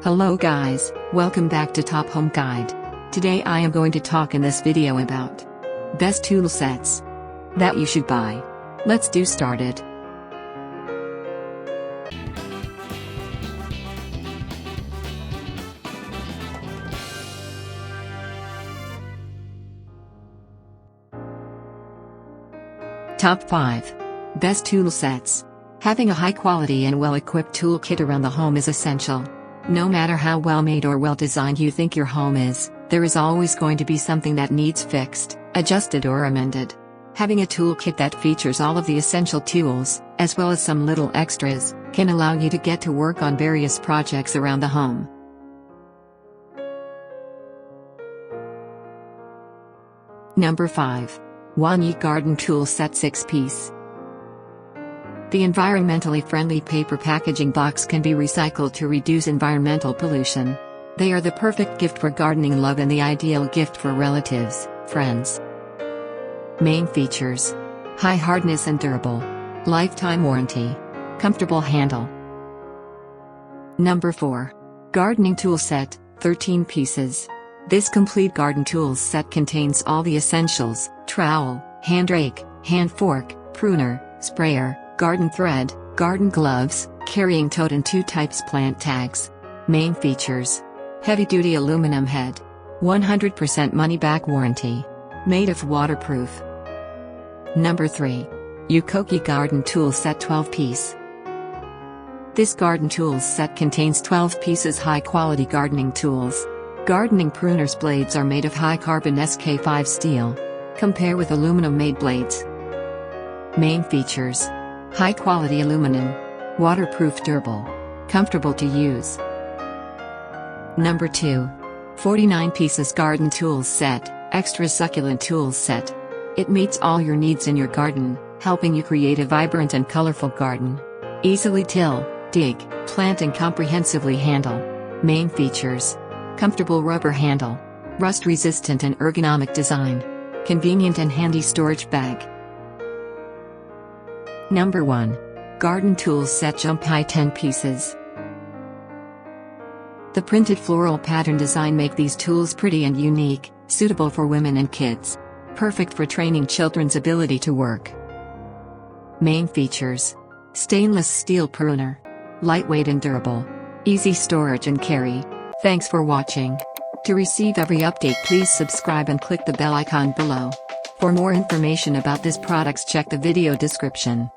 Hello guys, welcome back to Top Home Guide. Today I am going to talk in this video about best tool sets that you should buy. Let's do started. Top 5 Best Tool Sets. Having a high-quality and well-equipped toolkit around the home is essential. No matter how well-made or well-designed you think your home is, there is always going to be something that needs fixed, adjusted or amended. Having a toolkit that features all of the essential tools, as well as some little extras, can allow you to get to work on various projects around the home. Number 5. Wanyi Garden Tool Set 6-piece. The environmentally friendly paper packaging box can be recycled to reduce environmental pollution. They are the perfect gift for gardening love and the ideal gift for relatives, friends. Main features: high hardness and durable. Lifetime warranty. Comfortable handle. Number 4. Gardening Tool Set, 13 pieces. This complete garden tools set contains all the essentials: trowel, hand rake, hand fork, pruner, sprayer, garden thread, garden gloves, carrying tote and 2 types plant tags. Main features: heavy-duty aluminum head. 100% money-back warranty. Made of waterproof. Number 3. Yukoki Garden Tool Set 12-piece. This garden tools set contains 12 pieces high-quality gardening tools. Gardening pruner's blades are made of high-carbon SK5 steel. Compare with aluminum-made blades. Main features: high-quality aluminum. Waterproof, durable. Comfortable to use. Number 2. 49 pieces Garden Tools Set, Extra Succulent Tools Set. It meets all your needs in your garden, helping you create a vibrant and colorful garden. Easily till, dig, plant and comprehensively handle. Main features: comfortable rubber handle. Rust-resistant and ergonomic design. Convenient and handy storage bag. Number 1. Garden Tools Set Jump High 10 pieces. The printed floral pattern design make these tools pretty and unique, suitable for women and kids. Perfect for training children's ability to work. Main features: stainless steel pruner. Lightweight and durable. Easy storage and carry. Thanks for watching. To receive every update, please subscribe and click the bell icon below. For more information about this products, check the video description.